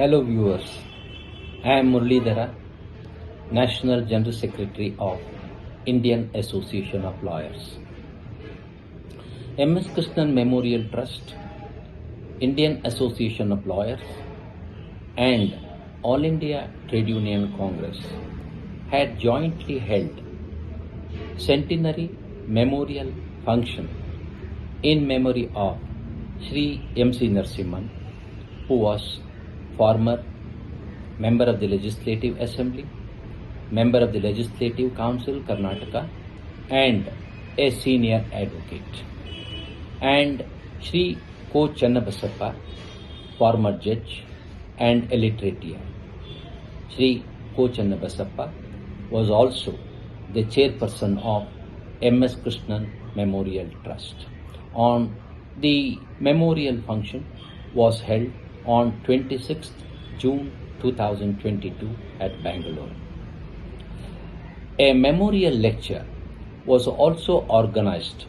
Hello viewers, I am Muralidhara, National General Secretary of Indian Association of Lawyers. M.S. Krishnan Memorial Trust, Indian Association of Lawyers and All India Trade Union Congress had jointly held Centenary Memorial Function in memory of Sri M.C. Narasimhan, who was former member of the Legislative Assembly, member of the Legislative Council, Karnataka, and a senior advocate. And Sri Ko Channabasappa, former judge and a literati. Sri Ko Channabasappa was also the chairperson of M.S. Krishnan Memorial Trust. The memorial function was held on 26th June 2022 at Bangalore. A memorial lecture was also organized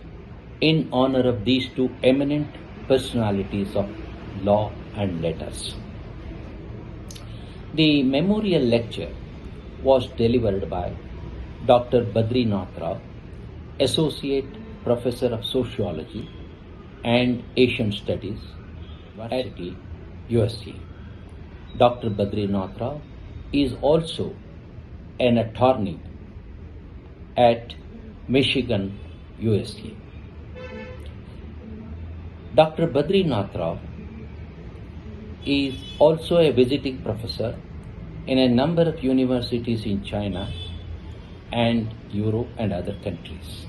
in honor of these two eminent personalities of law and letters. The memorial lecture was delivered by Dr. Badrinath Rao, Associate Professor of Sociology and Asian Studies at USA. Dr. Badrinath Rao is also an attorney at Michigan, USA. Dr. Badrinath Rao is also a visiting professor in a number of universities in China and Europe and other countries.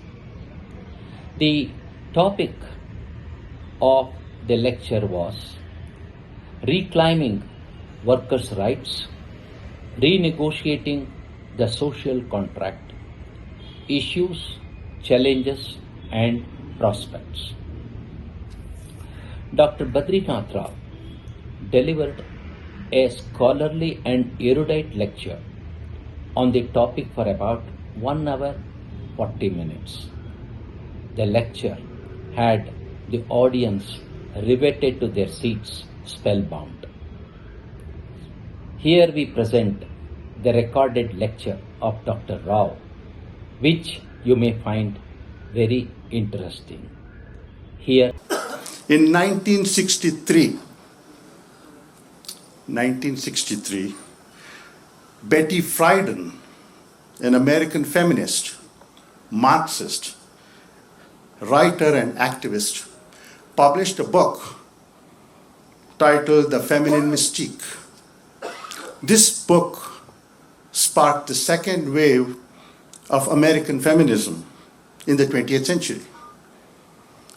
The topic of the lecture was Reclaiming Workers' Rights, Renegotiating the Social Contract, Issues, Challenges and Prospects. Dr. Badrinath Rao delivered a scholarly and erudite lecture on the topic for about 1 hour 40 minutes. The lecture had the audience riveted to their seats, spellbound. Here we present the recorded lecture of Dr. Rao, which you may find very interesting. Here, in 1963, Betty Friedan, an American feminist, Marxist, writer and activist, published a book titled The Feminine Mystique. This book sparked the second wave of American feminism in the 20th century.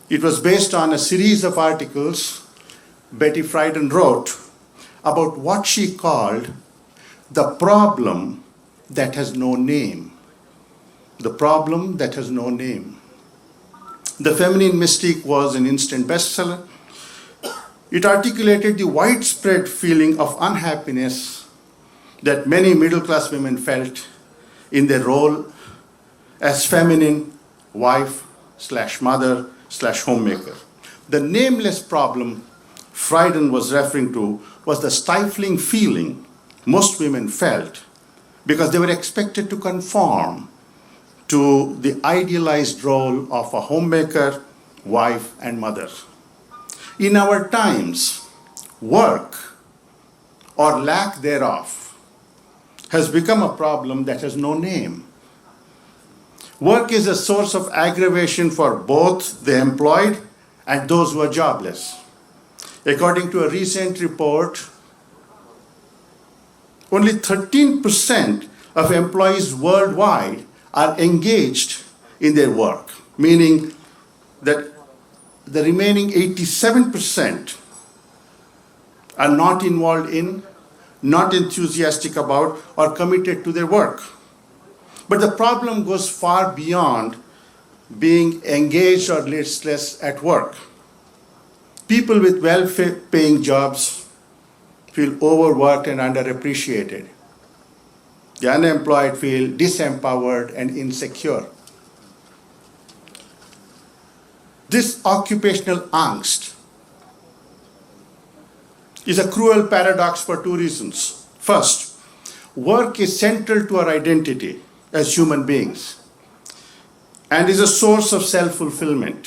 It was based on a series of articles Betty Friedan wrote about what she called the problem that has no name. The problem that has no name. The Feminine Mystique was an instant bestseller. It articulated the widespread feeling of unhappiness that many middle-class women felt in their role as feminine wife/mother/homemaker. The nameless problem Friedan was referring to was the stifling feeling most women felt because they were expected to conform to the idealized role of a homemaker, wife, and mother. In our times, work, or lack thereof, has become a problem that has no name. Work is a source of aggravation for both the employed and those who are jobless. According to a recent report, only 13% of employees worldwide are engaged in their work, meaning that the remaining 87% are not involved in, not enthusiastic about, or committed to their work. But the problem goes far beyond being engaged or listless at work. People with well-paying jobs feel overworked and underappreciated. The unemployed feel disempowered and insecure. This occupational angst is a cruel paradox for two reasons. First, work is central to our identity as human beings and is a source of self-fulfillment.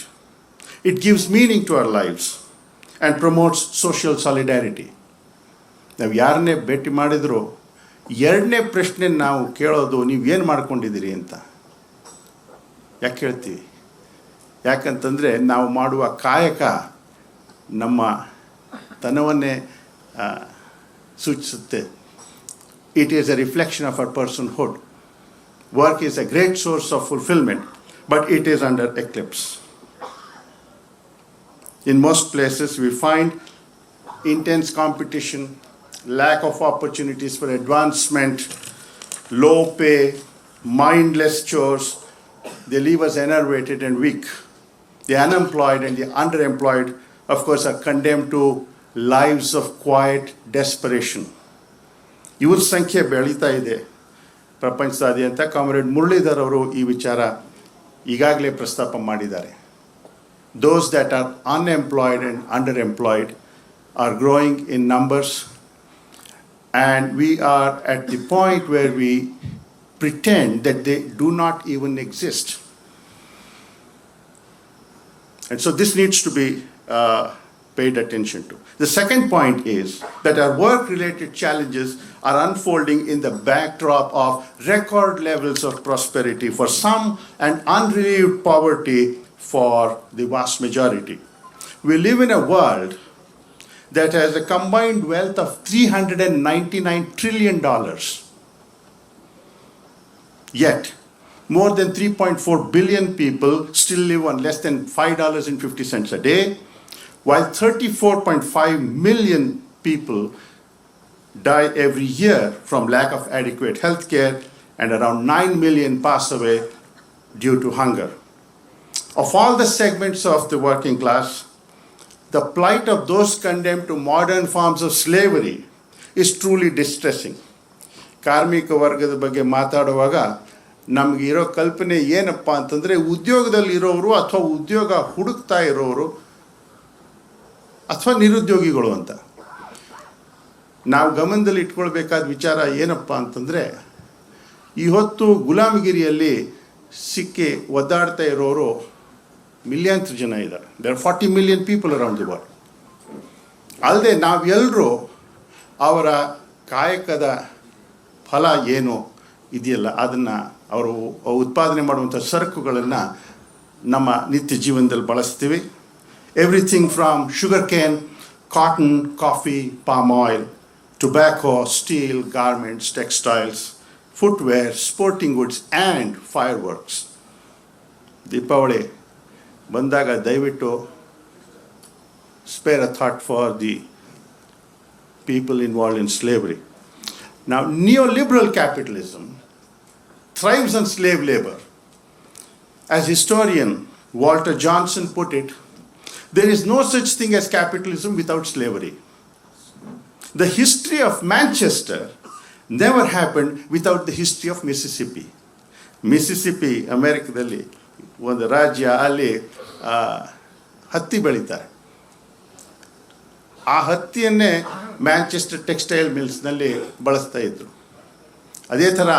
It gives meaning to our lives and promotes social solidarity. ನಾವು ಯಾರನ್ನೇ ಭೇಟಿ ಮಾಡಿದರೂ ಎರಡನೇ ಪ್ರಶ್ನೆ ನಾವು ಕೇಳೋದು ನೀವೇನು ಮಾಡ್ಕೊಂಡಿದ್ದೀರಿ ಅಂತ. ಯಾಕೆ ಹೇಳ್ತೀವಿ? ಯಾಕಂತಂದರೆ ನಾವು ಮಾಡುವ ಕಾಯಕ ನಮ್ಮ ತನವನ್ನೇ ಸೂಚಿಸುತ್ತೆ. It is a reflection of our personhood. Work is a great source of fulfillment, but it is under eclipse. In most places, we find intense competition, lack of opportunities for advancement, low pay, mindless chores. They leave us enervated and weak. The unemployed and the underemployed, of course, are condemned to lives of quiet desperation. ಇವ್ರ ಸಂಖ್ಯೆ ಬೆಳೀತಾ ಇದೆ ಪ್ರಪಂಚದಾದ್ಯಂತ. Comrade Muralidhar ಅವರು ಈ ವಿಚಾರ ಈಗಾಗಲೇ ಪ್ರಸ್ತಾಪ ಮಾಡಿದ್ದಾರೆ. Those that are unemployed and underemployed are growing in numbers, and we are at the point where we pretend that they do not even exist. And so this needs to be paid attention to. The second point is that our work-related challenges are unfolding in the backdrop of record levels of prosperity for some and unrelieved poverty for the vast majority. We live in a world that has a combined wealth of $399 trillion. Yet, more than 3.4 billion people still live on less than $5.50 a day, while 34.5 million people die every year from lack of adequate health care, and around 9 million pass away due to hunger. Of all the segments of the working class, the plight of those condemned to modern forms of slavery is truly distressing. ಕಾರ್ಮಿಕ ವರ್ಗದ ಬಗ್ಗೆ ಮಾತಾಡುವಾಗ ನಮಗೆ ಇರೋ ಕಲ್ಪನೆ ಏನಪ್ಪ ಅಂತಂದರೆ ಉದ್ಯೋಗದಲ್ಲಿ ಇರೋರು ಅಥವಾ ಉದ್ಯೋಗ ಹುಡುಕ್ತಾ ಇರೋರು ಅಥವಾ ನಿರುದ್ಯೋಗಿಗಳು ಅಂತ. ನಾವು ಗಮನದಲ್ಲಿ ಇಟ್ಕೊಳ್ಬೇಕಾದ ವಿಚಾರ ಏನಪ್ಪ ಅಂತಂದರೆ ಇವತ್ತು ಗುಲಾಮಗಿರಿಯಲ್ಲಿ ಸಿಕ್ಕಿ ಒದ್ದಾಡ್ತಾ ಇರೋರು ಮಿಲಿಯನ್ಸ್ ಜನ ಇದ್ದಾರೆ. There are 40 million people around the world. ಅಲ್ಲದೆ ನಾವೆಲ್ಲರೂ ಅವರ ಕಾಯಕದ ಫಲ ಏನು ಇದೆಯಲ್ಲ ಅದನ್ನು ಅವರು ಉತ್ಪಾದನೆ ಮಾಡುವಂಥ ಸರಕುಗಳನ್ನು ನಮ್ಮ ನಿತ್ಯ ಜೀವನದಲ್ಲಿ ಬಳಸ್ತೀವಿ. Everything from sugarcane, cotton, coffee, palm oil, tobacco, steel, garments, textiles, footwear, sporting goods, and fireworks. Deepavali ಬಂದಾಗ ದಯವಿಟ್ಟು spare a thought for the people involved in slavery. Now, neoliberal capitalism thrives on slave labor. As historian Walter Johnson put it, there is no such thing as capitalism without slavery. The history of Manchester never happened without the history of Mississippi. Mississippi, ಅಮೆರಿಕದಲ್ಲಿ ಒಂದು ರಾಜ್ಯ, ಅಲ್ಲಿ ಹತ್ತಿ ಬೆಳೀತಾರೆ. ಆ ಹತ್ತಿಯನ್ನೇ Manchester textile ಮಿಲ್ಸ್ನಲ್ಲಿ ಬಳಸ್ತಾ ಇದ್ದರು. ಅದೇ ಥರ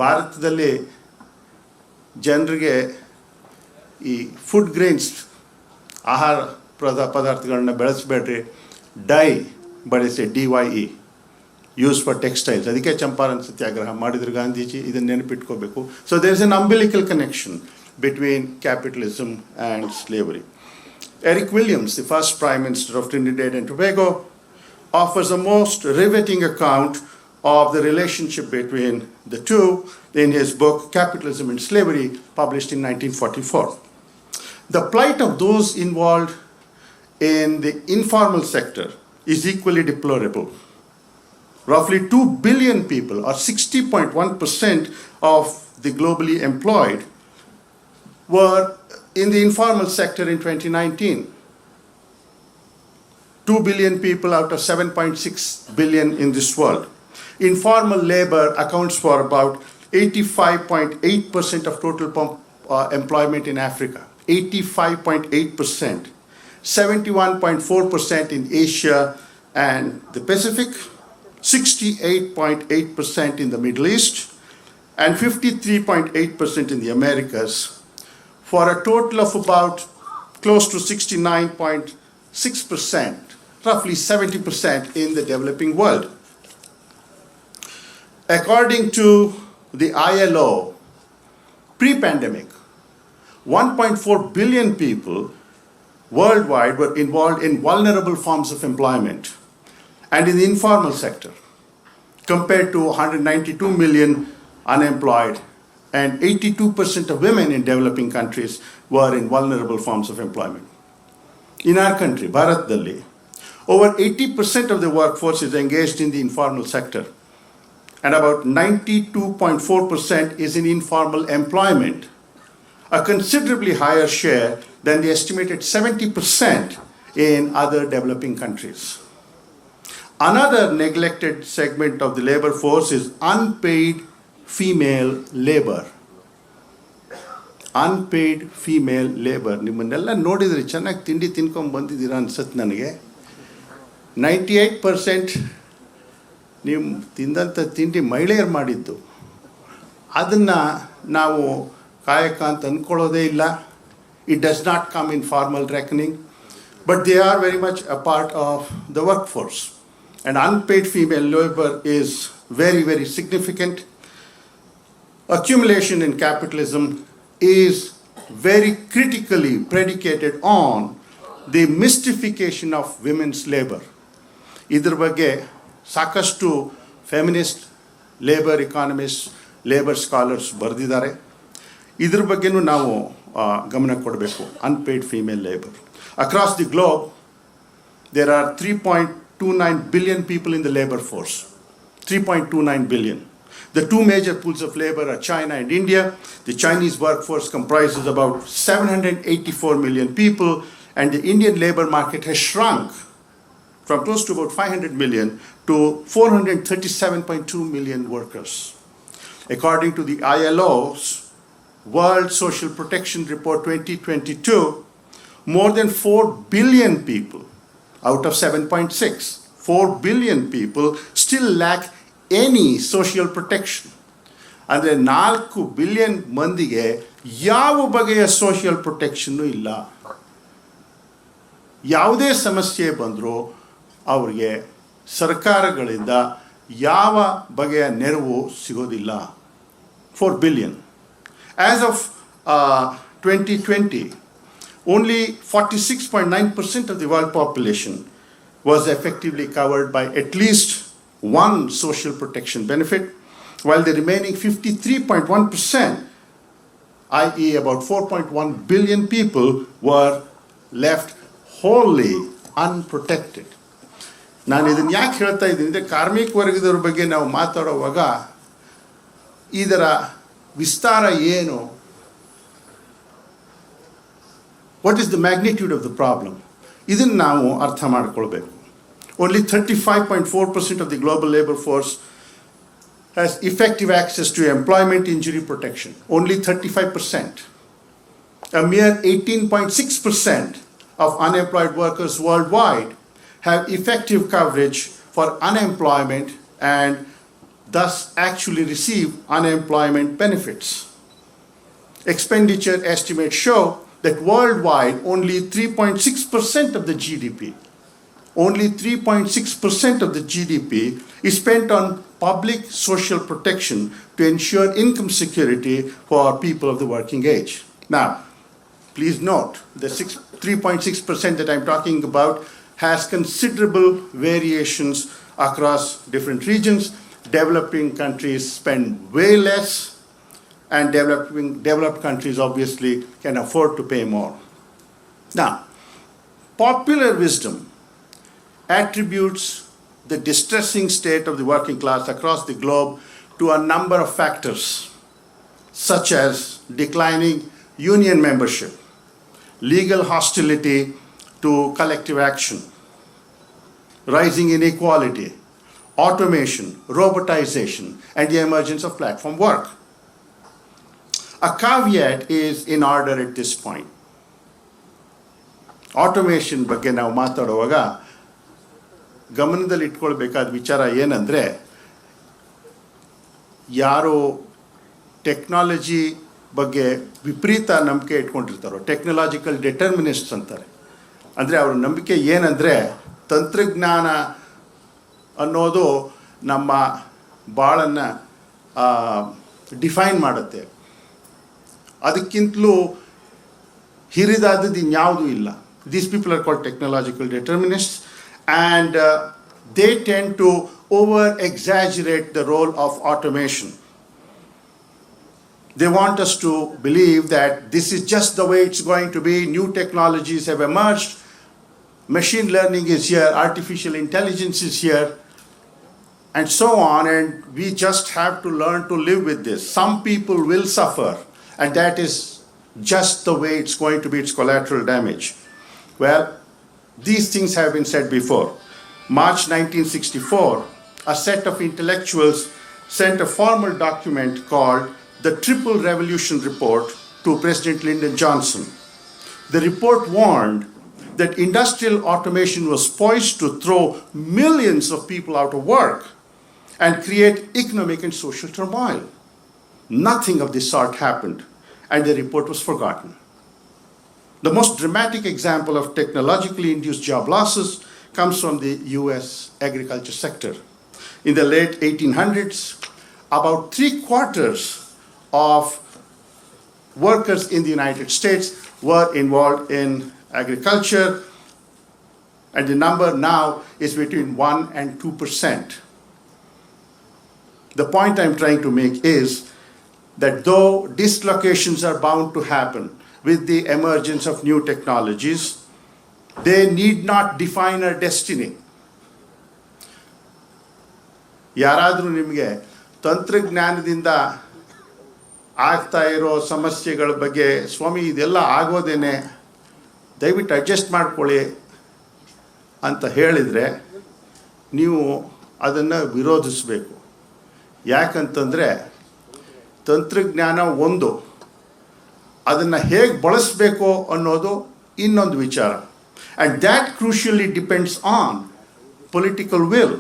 ಭಾರತದಲ್ಲಿ ಜನರಿಗೆ ಈ ಫುಡ್ ಗ್ರೈನ್ಸ್ ಆಹಾರ ಪದಾರ್ಥಗಳನ್ನ ಬೆಳೆಸಬೇಡ್ರಿ, ಡೈ ಬಳಸಿ, DYE, ಯೂಸ್ ಫಾರ್ ಟೆಕ್ಸ್ಟೈಲ್ಸ್. ಅದಕ್ಕೆ ಚಂಪಾರನ್ ಸತ್ಯಾಗ್ರಹ ಮಾಡಿದ್ರು ಗಾಂಧೀಜಿ. ಇದನ್ನು ನೆನಪಿಟ್ಕೋಬೇಕು. So there is an umbilical connection between capitalism and slavery. Eric Williams, the first Prime Minister of Trinidad and Tobago, offers a most riveting account of the relationship between the two in his book Capitalism and Slavery, published in 1944. The plight of those involved in the informal sector is equally deplorable. Roughly 2 billion people, or 60.1% of the globally employed, were in the informal sector in 2019. 2 billion people out of 7.6 billion in this world. Informal labor accounts for about 85.8% of total employment in Africa. 85.8%. 71.4% in Asia, and the Pacific, 68.8% in the Middle East, and 53.8% in the Americas, for a total of about close to 69.6%, roughly 70% in the developing world. According to the ILO, pre-pandemic, 1.4 billion people worldwide were involved in vulnerable forms of employment and in the informal sector, compared to 192 million unemployed, and 82% of women in developing countries were in vulnerable forms of employment. In our country, Bharatdalli, over 80% of the workforce is engaged in the informal sector, and about 92.4% is in informal employment, a considerably higher share than the estimated 70% in other developing countries. Another neglected segment of the labor force is unpaid female labor. Unpaid female labor. ನಿಮ್ಮನ್ನೆಲ್ಲ ನೋಡಿದ್ರೆ ಚೆನ್ನಾಗಿ ತಿಂಡಿ ತಿನ್ಕೊಂಡು ಬಂದಿದ್ದೀರಾ ಅನ್ಸುತ್ತೆ ನನಗೆ. 98% ನೀವು ತಿಂದಂಥ ತಿಂಡಿ ಮಹಿಳೆಯರು ಮಾಡಿದ್ದು. ಅದನ್ನು ನಾವು ಕಾಯಕ ಅಂತ ಅಂದ್ಕೊಳ್ಳೋದೇ ಇಲ್ಲ. It does not come in formal reckoning, but they are very much a part of the workforce. And unpaid female labor is very, very significant. Accumulation in capitalism is very critically predicated on the mystification of women's labor. ಇದರ ಬಗ್ಗೆ ಸಾಕಷ್ಟು feminist, labour economist, labour scholars ಬರೆದಿದ್ದಾರೆ. ಇದ್ರ ಬಗ್ಗೆನೂ ನಾವು ಗಮನ ಕೊಡಬೇಕು. Unpaid female labour. Across the globe there are 3.29 billion people in the labor force. 3.29 billion. The two major pools of labor are China and India. The Chinese workforce comprises about 784 million people, and the Indian labor market has shrunk from close to about 500 million to 437.2 million workers. According to the ILO's World Social Protection Report 2022, more than 4 billion people out of 7.6, 4 billion people still lack any social protection. ಅಂದರೆ 4 billion ಮಂದಿಗೆ ಯಾವ ಬಗೆಯ social ಪ್ರೊಟೆಕ್ಷನ್ನು ಇಲ್ಲ. ಯಾವುದೇ ಸಮಸ್ಯೆ ಬಂದರೂ ಅವರಿಗೆ ಸರ್ಕಾರಗಳಿಂದ ಯಾವ ಬಗೆಯ ನೆರವು ಸಿಗೋದಿಲ್ಲ. 4 billion. As of 2020, only 46.9% of the world population was effectively covered by at least one social protection benefit, while the remaining 53.1%, i.e. about 4.1 billion people, were left wholly unprotected. ನಾನು ಇದನ್ನು ಯಾಕೆ ಹೇಳ್ತಾ ಇದ್ದೀನಿ ಅಂದರೆ, ಕಾರ್ಮಿಕ ವರ್ಗದವ್ರ ಬಗ್ಗೆ ನಾವು ಮಾತಾಡುವಾಗ ಇದರ ವಿಸ್ತಾರ ಏನು, what is the magnitude of the problem, ಇದನ್ನು ನಾವು ಅರ್ಥ ಮಾಡಿಕೊಳ್ಬೇಕು. Only 35.4% of the global labor force has effective access to employment injury protection. Only 35%. A mere 18.6% of unemployed workers worldwide have effective coverage for unemployment and thus actually receive unemployment benefits. Expenditure estimates show that worldwide only 3.6% of the GDP, only 3.6% of the GDP is spent on public social protection to ensure income security for people of the working age. Now, please note, the 3.6% that I'm talking about has considerable variations across different regions. Developing countries spend way less, and developed countries obviously can afford to pay more. Now, popular wisdom attributes the distressing state of the working class across the globe to a number of factors, such as declining union membership, legal hostility to collective action, rising inequality, automation, robotization, and the emergence of platform work. A caveat is in order at this point. Automation ಬಗ್ಗೆ ನಾವು ಮಾತಾಡುವಾಗ ಗಮನದಲ್ಲಿ ಇಟ್ಕೊಳ್ಬೇಕಾದ ವಿಚಾರ ಏನಂದರೆ, ಯಾರು technology ಬಗ್ಗೆ ವಿಪರೀತ ನಂಬಿಕೆ ಇಟ್ಕೊಂಡಿರ್ತಾರೋ, ಟೆಕ್ನಾಲಜಿಕಲ್ ಡಿಟರ್ಮಿನಿಸ್ಟ್ಸ್ ಅಂತಾರೆ. ಅಂದರೆ ಅವ್ರ ನಂಬಿಕೆ ಏನಂದರೆ, ತಂತ್ರಜ್ಞಾನ ಅನ್ನೋದು ನಮ್ಮ ಬಾಳನ್ನು ಡಿಫೈನ್ ಮಾಡುತ್ತೆ, ಅದಕ್ಕಿಂತಲೂ ಹಿರಿದಾದದ್ದು ಇನ್ಯಾವುದೂ ಇಲ್ಲ. These people are called technological determinists, and they tend to over-exaggerate the role of automation. They want us to believe that this is just the way it's going to be. New technologies have emerged. Machine learning is here. Artificial intelligence is here. And so on. And we just have to learn to live with this. Some people will suffer. And that is just the way it's going to be. It's collateral damage. Well, these things have been said before. March 1964, a set of intellectuals sent a formal document called the Triple Revolution Report to President Lyndon Johnson. The report warned that industrial automation was poised to throw millions of people out of work and create economic and social turmoil. Nothing of this sort happened, and the report was forgotten. The most dramatic example of technologically induced job losses comes from the US agriculture sector. In the late 1800s, about 3/4 of workers in the United States were involved in agriculture, and the number now is between 1 and 2%. The point I'm trying to make is that though dislocations are bound to happen with the emergence of new technologies, they need not define our destiny. ಯಾರಾದರೂ ನಿಮಗೆ ತಂತ್ರಜ್ಞಾನದಿಂದ ಆಗ್ತಾ ಇರೋ ಸಮಸ್ಯೆಗಳ ಬಗ್ಗೆ, ಸ್ವಾಮಿ ಇದೆಲ್ಲ ಆಗೋದೇನೆ, ದಯವಿಟ್ಟು adjust ಮಾಡ್ಕೊಳ್ಳಿ ಅಂತ ಹೇಳಿದರೆ, ನೀವು ಅದನ್ನು ವಿರೋಧಿಸಬೇಕು. ಯಾಕಂತಂದರೆ ತಂತ್ರಜ್ಞಾನ ಒಂದು, ಅದನ್ನು ಹೇಗೆ ಬಳಸಬೇಕು ಅನ್ನೋದು ಇನ್ನೊಂದು ವಿಚಾರ. And that crucially depends on political will,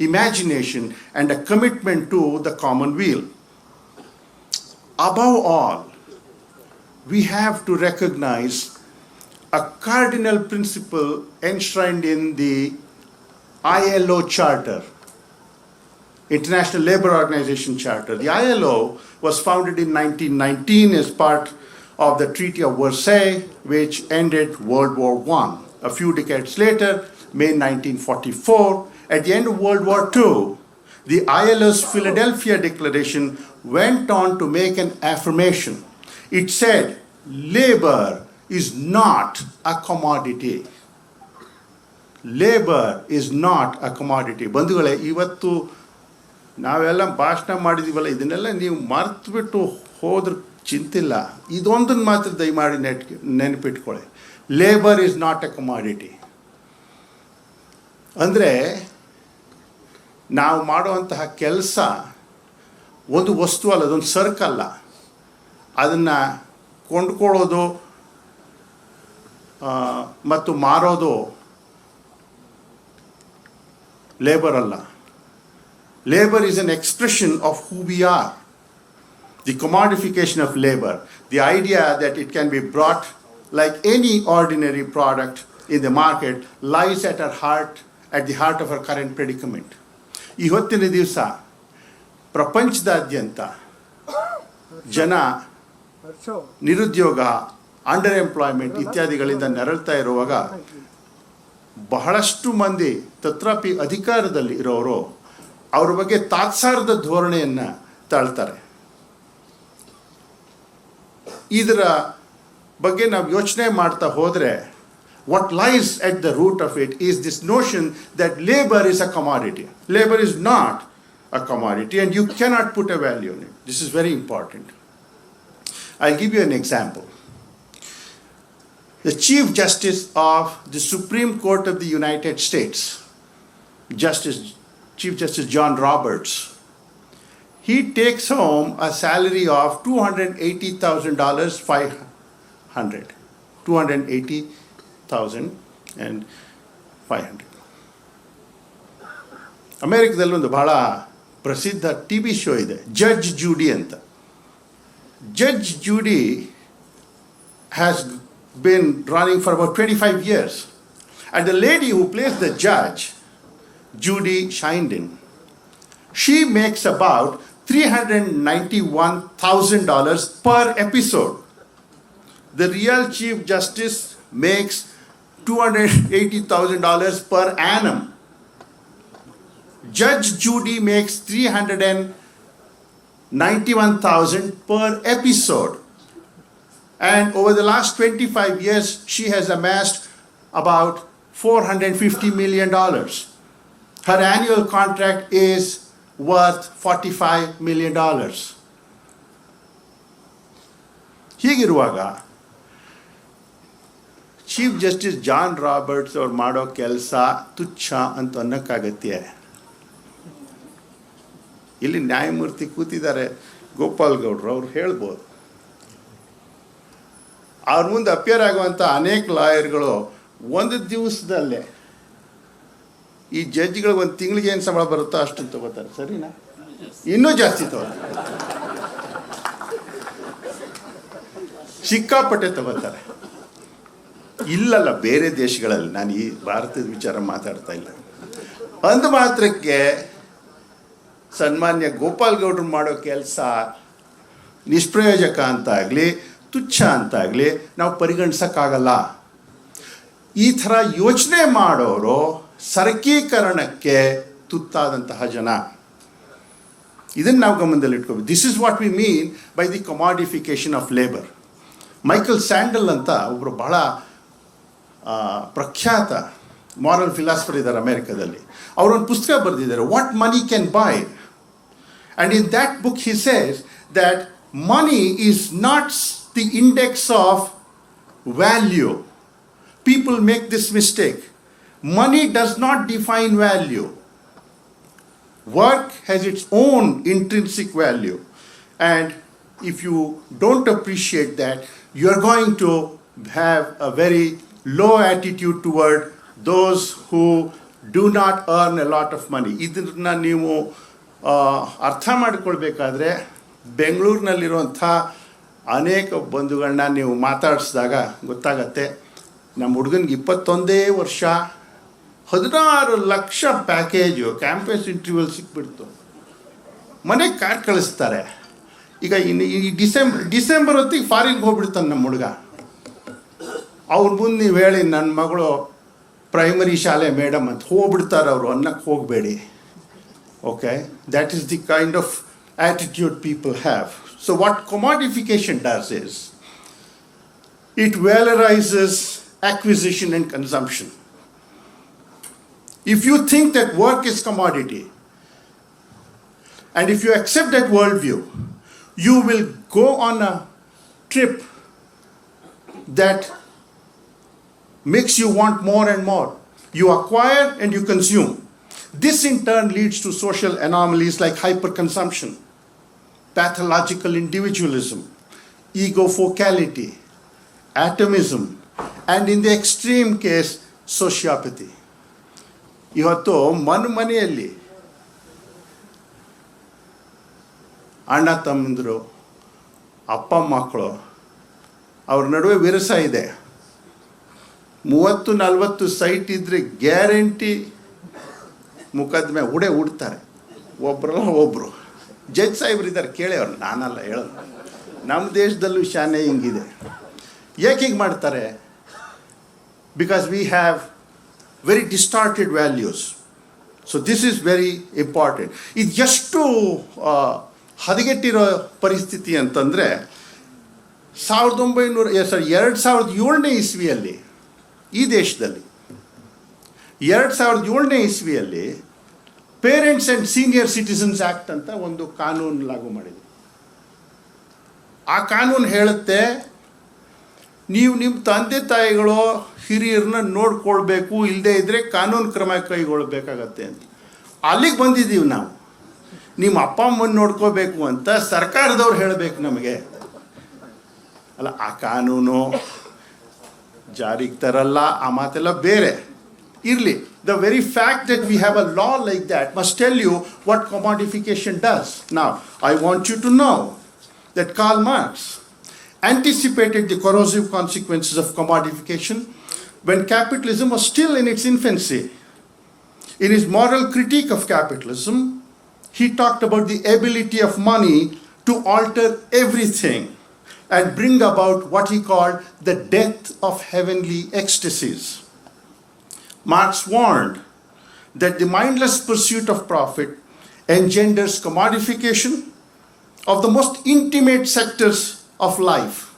imagination, and a commitment to the common weal. Above all, we have to recognize a cardinal principle enshrined in the ILO Charter, International Labour Organization Charter. The ILO was founded in 1919 as part of the Treaty of Versailles, which ended World War I. A few decades later, May 1944, at the end of World War II, the ILO's Philadelphia Declaration went on to make an affirmation. It said, labor is not a commodity. Labor is not a commodity. ಬಂಧುಗಳೇ, ಇವತ್ತು ನಾವೆಲ್ಲ ಭಾಷಣ ಮಾಡಿದ್ದೀವಲ್ಲ, ಇದನ್ನೆಲ್ಲ ನೀವು ಮರ್ತುಬಿಟ್ಟು ಹೋದ್ರೆ ಚಿಂತಿಲ್ಲ. ಇದೊಂದನ್ನು ಮಾತ್ರ ದಯಮಾಡಿ ನೆನಪಿಟ್ಕೊಳ್ಳಿ, labour is not a commodity. ಅಂದರೆ ನಾವು ಮಾಡುವಂತಹ ಕೆಲಸ ಒಂದು ವಸ್ತು ಅಲ್ಲ, ಅದೊಂದು ಸರಕಲ್ಲ. ಅದನ್ನು ಕೊಂಡ್ಕೊಳ್ಳೋದು ಮತ್ತು ಮಾರೋದು ಲೇಬರ್ ಅಲ್ಲ. Labor is an expression of who we are. The commodification of labor, the idea that it can be brought like any ordinary product in the market, lies at the heart of our current predicament. ಈ ಹೊತ್ತಿನ ದಿವಸ ಪ್ರಪಂಚದಾದ್ಯಂತ ಜನ ನಿರುದ್ಯೋಗ, under employment ಇತ್ಯಾದಿಗಳಿಂದ ನರಳ್ತಾ ಇರುವಾಗ ಬಹಳಷ್ಟು ಮಂದಿ ತತ್ರಾಪಿ ಅಧಿಕಾರದಲ್ಲಿ ಇರೋರು ಅವ್ರ ಬಗ್ಗೆ ತಾತ್ಸಾರದ ಧೋರಣೆಯನ್ನು ತಾಳ್ತಾರೆ. ಇದರ ಬಗ್ಗೆ ನಾವು ಯೋಚನೆ ಮಾಡ್ತಾ ಹೋದರೆ, what lies at the root of it is this notion that labor is a commodity. Labor is not a commodity, and you cannot put a value on it. This is very important. I'll give you an example. The Chief Justice of the Supreme Court of the United States, Chief Justice John Roberts, he takes home a salary of $280,500. $280,500. ಅಮೇರಿಕದಲ್ಲಿ ಒಂದು ಬಹಳ ಪ್ರಸಿದ್ಧ TV show ಇದೆ, Judge Judy ಅಂತ. Judge Judy has been running for about 25 years. And the lady who plays the judge, Judy Shindin, she makes about $391,000 per episode. The real Chief Justice makes $280,000 per annum. Judge Judy makes $391,000 per episode. And over the last 25 years, she has amassed about $450 million. Her annual contract is worth $45 million. ಹೀಗಿರುವಾಗ chief justice John Roberts ಅವ್ರು ಮಾಡೋ ಕೆಲಸ ತುಚ್ಛ ಅಂತ ಅನ್ನೋಕ್ಕಾಗತ್ತೆ? ಇಲ್ಲಿ ನ್ಯಾಯಮೂರ್ತಿ ಕೂತಿದ್ದಾರೆ ಗೋಪಾಲ್ ಗೌಡ್ರು, ಅವ್ರು ಹೇಳ್ಬೋದು. ಅವ್ರ ಮುಂದೆ ಅಪಿಯರ್ ಆಗುವಂಥ ಅನೇಕ ಲಾಯರ್ಗಳು ಒಂದು ದಿವಸದಲ್ಲೇ ಈ ಜಡ್ಜ್ಗಳಿಗೆ ಒಂದು ತಿಂಗಳಿಗೆ ಏನು ಸಂಬಳ ಬರುತ್ತೋ ಅಷ್ಟನ್ನು ತಗೋತಾರೆ, ಸರಿನಾ? ಇನ್ನೂ ಜಾಸ್ತಿ ತಗೋತಾರೆ, ಸಿಕ್ಕಾಪಟ್ಟೆ ತಗೋತಾರೆ. ಇಲ್ಲಲ್ಲ, ಬೇರೆ ದೇಶಗಳಲ್ಲಿ, ನಾನು ಈ ಭಾರತದ ವಿಚಾರ ಮಾತಾಡ್ತಾ ಇಲ್ಲ. ಅಂದ ಮಾತ್ರಕ್ಕೆ ಸನ್ಮಾನ್ಯ ಗೋಪಾಲ್ ಗೌಡ್ರು ಮಾಡೋ ಕೆಲಸ ನಿಷ್ಪ್ರಯೋಜಕ ಅಂತಾಗಲಿ ತುಚ್ಛ ಅಂತಾಗಲಿ ನಾವು ಪರಿಗಣಿಸೋಕ್ಕಾಗಲ್ಲ. ಈ ಥರ ಯೋಚನೆ ಮಾಡೋರು ಸರಕೀಕರಣಕ್ಕೆ ತುತ್ತಾದಂತಹ ಜನ. ಇದನ್ನು ನಾವು ಗಮನದಲ್ಲಿಟ್ಕೋಬೇಕು. This is what we mean by the commodification of labour. Michael Sandel ಅಂತ ಒಬ್ಬರು ಬಹಳ ಪ್ರಖ್ಯಾತ ಮಾರಲ್ ಫಿಲಾಸಫರ್ ಇದ್ದಾರೆ ಅಮೇರಿಕಾದಲ್ಲಿ. ಅವರೊಂದು ಪುಸ್ತಕ ಬರೆದಿದ್ದಾರೆ, what money can buy. And in that book he says that money is not the index of value. People make this mistake. Money does not define value. Work has its own intrinsic value. And if you don't appreciate that, you are going to have a very low attitude toward those who do not earn a lot of money. ಇದನ್ನ ನೀವು ಅರ್ಥ ಮಾಡಿಕೊಳ್ಬೇಕಾದ್ರೆ ಬೆಂಗಳೂರಿನಲ್ಲಿರುವಂಥ ಅನೇಕ ಬಂಧುಗಳನ್ನ ನೀವು ಮಾತಾಡಿಸಿದಾಗ ಗೊತ್ತಾಗತ್ತೆ. ನಮ್ಮ ಹುಡುಗನಿಗೆ 21 ವರ್ಷ 16 lakh package campus interval ಸಿಕ್ಬಿಡ್ತು, ಮನೆಗೆ ಕಾರ್ ಕಳಿಸ್ತಾರೆ. ಈಗ ಇನ್ನು ಈ ಡಿಸೆಂಬರ್ ಹೊತ್ತಿಗೆ ಫಾರಿನ್ಗೆ ಹೋಗ್ಬಿಡ್ತಾನೆ ನಮ್ಮ ಹುಡುಗ. ಅವ್ರ ಮುಂದೆ ನೀವು ಹೇಳಿ ನನ್ನ ಮಗಳು ಪ್ರೈಮರಿ ಶಾಲೆ ಮೇಡಮ್ ಅಂತ ಹೋಗ್ಬಿಡ್ತಾರೆ ಅವರು, ಅನ್ನಕ್ಕೆ ಹೋಗಬೇಡಿ. Okay, that is the kind of attitude people have. So what commodification does is, it valorizes acquisition and consumption. If you think that work is commodity, and if you accept that worldview, you will go on a trip that makes you want more and more. You acquire and you consume. This in turn leads to social anomalies like hyperconsumption, pathological individualism, ego focality, atomism, and in the extreme case, sociopathy. ಇವತ್ತು ಮನೆಯಲ್ಲಿ ಅಣ್ಣ ತಮ್ಮಂದರು ಅಪ್ಪ ಮಕ್ಕಳು ಅವ್ರ ನಡುವೆ ವಿರಸ ಇದೆ. 30-40 site ಇದ್ದರೆ guarantee ಮುಖದ್ಮೆ ಉಡ್ತಾರೆ, ಒಬ್ಬರಲ್ಲ ಒಬ್ಬರು. ಜಡ್ಜ್ ಸಾಹೇಬ್ರು ಇದ್ದಾರೆ, ಕೇಳೇವ್ರು, ನಾನಲ್ಲ ಹೇಳೋದು. ನಮ್ಮ ದೇಶದಲ್ಲೂ ಶಾನೆ ಹಿಂಗಿದೆ. ಯಾಕೆ ಹೀಗೆ ಮಾಡ್ತಾರೆ? Because we have very distorted values. So this is very important. ಇದು ಎಷ್ಟು ಹದಗೆಟ್ಟಿರೋ ಪರಿಸ್ಥಿತಿ ಅಂತಂದರೆ 2007ನೇ ಇಸ್ವಿಯಲ್ಲಿ ಈ ದೇಶದಲ್ಲಿ 2007ನೇ ಇಸ್ವಿಯಲ್ಲಿ parents and senior citizens act ಅಂತ ಒಂದು ಕಾನೂನು ಲಾಗು ಮಾಡಿದೆ. ಆ ಕಾನೂನು ಹೇಳುತ್ತೆ, ನೀವು ನಿಮ್ಮ ತಂದೆ ತಾಯಿಗಳು ಹಿರಿಯರನ್ನ ನೋಡ್ಕೊಳ್ಬೇಕು, ಇಲ್ಲದೇ ಇದ್ದರೆ ಕಾನೂನು ಕ್ರಮ ಕೈಗೊಳ್ಳಬೇಕಾಗತ್ತೆ ಅಂತ. ಅಲ್ಲಿಗೆ ಬಂದಿದ್ದೀವಿ ನಾವು. ನಿಮ್ಮ ಅಪ್ಪ ಅಮ್ಮನ ನೋಡ್ಕೋಬೇಕು ಅಂತ ಸರ್ಕಾರದವ್ರು ಹೇಳಬೇಕು ನಮಗೆ. ಅಲ್ಲ, ಆ ಕಾನೂನು ಜಾರಿಗೆ ತರಲ್ಲ, ಆ ಮಾತೆಲ್ಲ ಬೇರೆ. Irli. The very fact that we have a law like that must tell you what commodification does. Now, I want you to know that Karl Marx anticipated the corrosive consequences of commodification when capitalism was still in its infancy. In his moral critique of capitalism, he talked about the ability of money to alter everything and bring about what he called the death of heavenly ecstasies. Marx warned that the mindless pursuit of profit engenders commodification of the most intimate sectors of life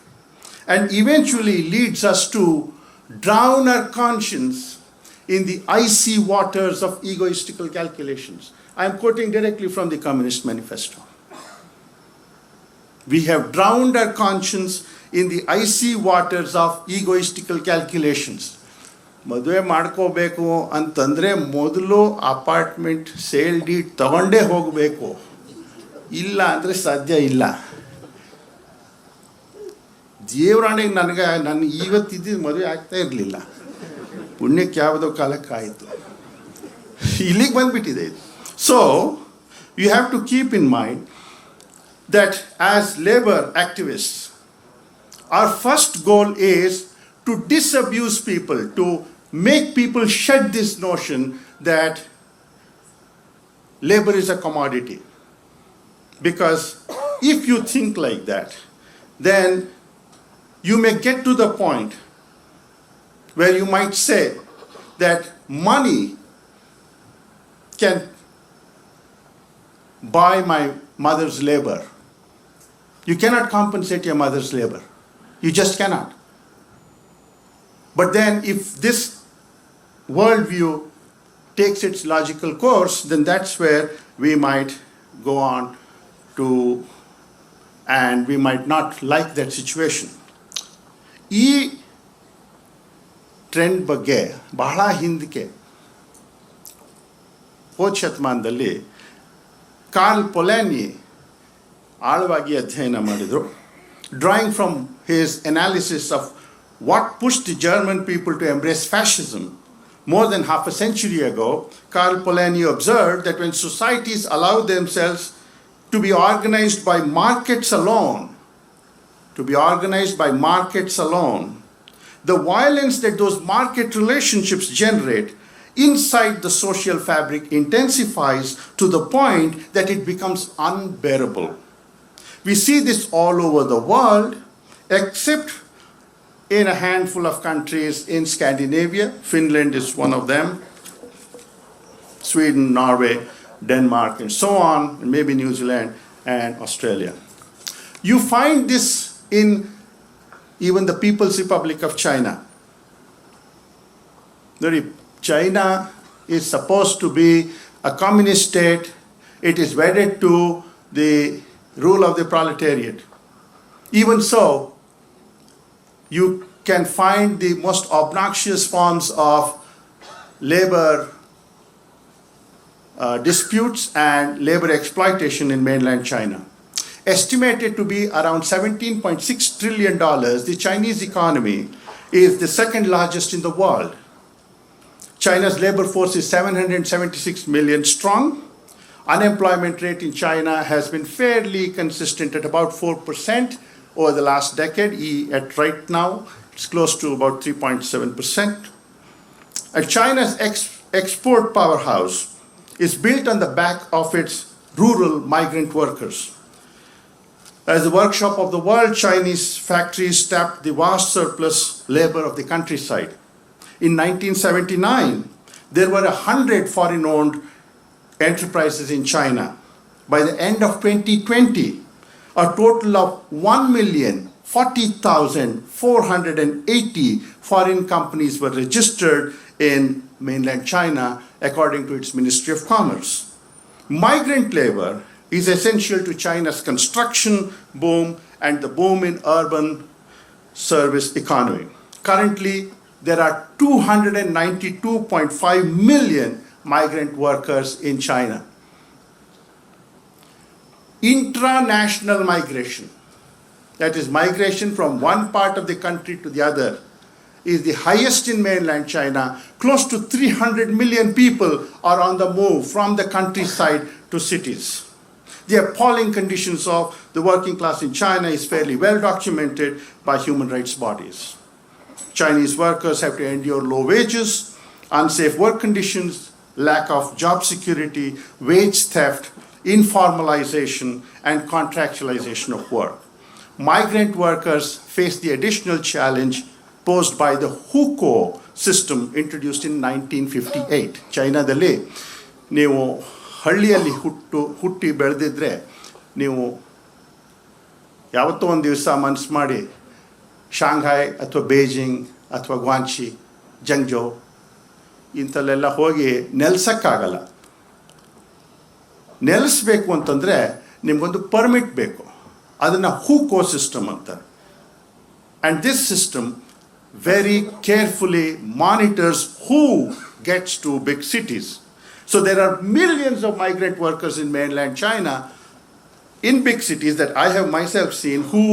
and eventually leads us to drown our conscience in the icy waters of egoistical calculations. I am quoting directly from the Communist Manifesto. We have drowned our conscience in the icy waters of egoistical calculations. ಮದುವೆ ಮಾಡ್ಕೋಬೇಕು ಅಂತಂದರೆ ಮೊದಲು apartment sale deed ತಗೊಂಡೇ ಹೋಗಬೇಕು, ಇಲ್ಲ ಅಂದರೆ ಸಾಧ್ಯ ಇಲ್ಲ. ದೇವರಾಣಿಗೆ ನನ್ನ ಇವತ್ತಿದ್ದ ಮದುವೆ ಆಗ್ತಾ ಇರಲಿಲ್ಲ, ಪುಣ್ಯಕ್ಕೆ ಯಾವುದೋ ಕಾಲಕ್ಕೆ ಆಯಿತು, ಇಲ್ಲಿಗೆ ಬಂದುಬಿಟ್ಟಿದೆ ಇದು. So you have to keep in mind that as labor activists, our first goal is to disabuse people, to make people shed this notion that labor is a commodity. Because if you think like that, then you may get to the point where you might say that money can buy my mother's labor. You cannot compensate your mother's labor. You just cannot. But then if this worldview takes its logical course, then that's where we might go on to, and we might not like that situation. ಈ trend ಬಗ್ಗೆ ಬಹಳ ಹಿಂದಕ್ಕೆ ಹೋದ ಶತಮಾನದಲ್ಲಿ Karl ಪೊಲಾನಿ ಆಳವಾಗಿ ಅಧ್ಯಯನ ಮಾಡಿದರು. Drawing from his analysis of what pushed the German people to embrace fascism more than half a century ago, Karl Polanyi observed that when societies allow themselves to be organized by markets alone, the violence that those market relationships generate inside the social fabric intensifies to the point that it becomes unbearable. We see this all over the world, except in a handful of countries in Scandinavia. Finland is one of them, Sweden, Norway, Denmark, and so on, and maybe New Zealand and Australia. You find this in even the People's Republic of China. China is supposed to be a communist state. It is wedded to the rule of the proletariat. Even so, you can find the most obnoxious forms of labor disputes and labor exploitation in mainland China. Estimated to be around $17.6 trillion, the Chinese economy is the second largest in the world. China's labor force is 776 million strong. Unemployment rate in China has been fairly consistent at about 4% over the last decade. At right now, it's close to about 3.7%. And China's export powerhouse is built on the back of its rural migrant workers. As the workshop of the world, Chinese factories tapped the vast surplus labor of the countryside. In 1979, there were 100 foreign-owned enterprises in China. By the end of 2020, a total of 1,040,480 foreign companies were registered in mainland China, according to its Ministry of Commerce. Migrant labor is essential to China's construction boom and the boom in urban service economy. Currently, there are 292.5 million migrant workers in China. Intranational migration, that is migration from one part of the country to the other, is the highest in mainland China. Close to 300 million people are on the move from the countryside to cities. The appalling conditions of the working class in China is fairly well documented by human rights bodies. Chinese workers have to endure low wages, unsafe work conditions, lack of job security, wage theft, informalization, and contractualization of work. Migrant workers face the additional challenge posed by the hukou system introduced in 1958. ಚೈನಾದಲ್ಲಿ ನೀವು ಹಳ್ಳಿಯಲ್ಲಿ ಹುಟ್ಟಿ ಬೆಳೆದಿದ್ರೆ ನೀವು ಯಾವತ್ತೋ ಒಂದು ದಿವಸ ಮನಸ್ಸು ಮಾಡಿ Shanghai ಅಥವಾ ಬೇಜಿಂಗ್ ಅಥವಾ ಗ್ವಾಂಚಿ ಜಂಗ್ಜೋ ಇಂಥಲ್ಲೆಲ್ಲ ಹೋಗಿ ನೆಲೆಸೋಕ್ಕಾಗಲ್ಲ. ನೆಲೆಸಬೇಕು ಅಂತಂದರೆ ನಿಮಗೊಂದು ಪರ್ಮಿಟ್ ಬೇಕು. ಅದನ್ನು ಹುಕೋ ಸಿಸ್ಟಮ್ ಅಂತಾರೆ. And this system very carefully monitors who gets to big cities. So there are millions of migrant workers in mainland China in big cities that I have myself seen who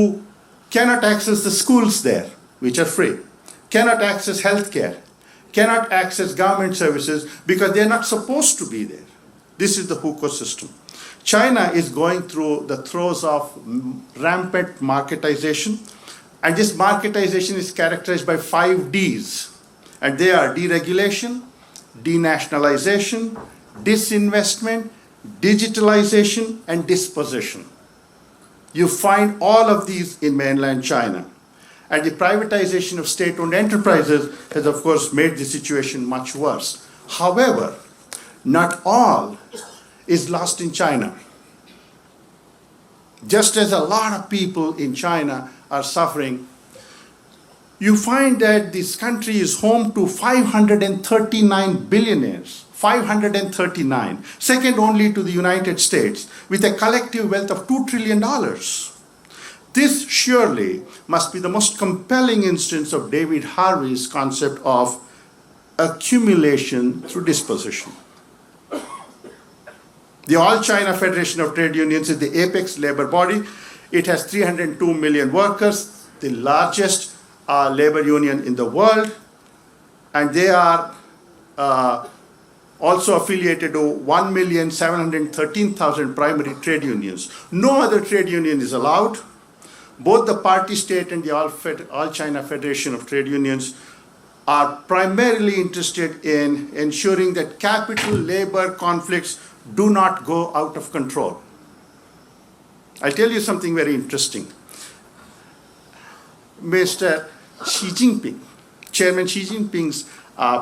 cannot access the schools there, which are free, cannot access healthcare, cannot access government services because they are not supposed to be there. This is the hukou system. China is going through the throes of rampant marketization. And this marketization is characterized by 5 Ds. And they are deregulation, denationalization, disinvestment, digitalization, and dispossession. You find all of these in mainland China. And the privatization of state-owned enterprises has, of course, made the situation much worse. However, not all is lost in China. Just as a lot of people in China are suffering, you find that this country is home to 539 billionaires, 539, second only to the United States, with a collective wealth of $2 trillion. This surely must be the most compelling instance of David Harvey's concept of accumulation through disposition. The All China Federation of Trade Unions is the apex labor body. It has 302 million workers, the largest labor union in the world, and they are also affiliated to 1,713,000 primary trade unions. No other trade union is allowed. Both the party state and the All China Federation of Trade Unions are primarily interested in ensuring that capital-labor conflicts do not go out of control. I'll tell you something very interesting. Mr. Xi Jinping, Chairman Xi Jinping's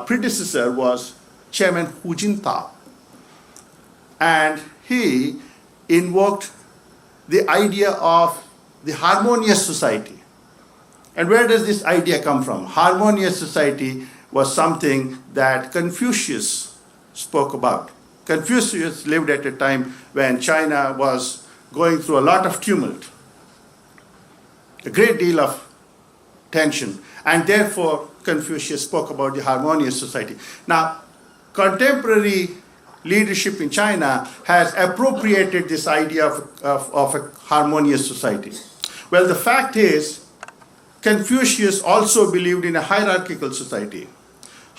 predecessor was Chairman Hu Jintao. And he invoked the idea of the harmonious society. And where does this idea come from? Harmonious society was something that Confucius spoke about. Confucius lived at a time when China was going through a lot of tumult, a great deal of tension, and therefore Confucius spoke about the harmonious society. Now, contemporary leadership in China has appropriated this idea of a harmonious society. Well, the fact is, Confucius also believed in a hierarchical society.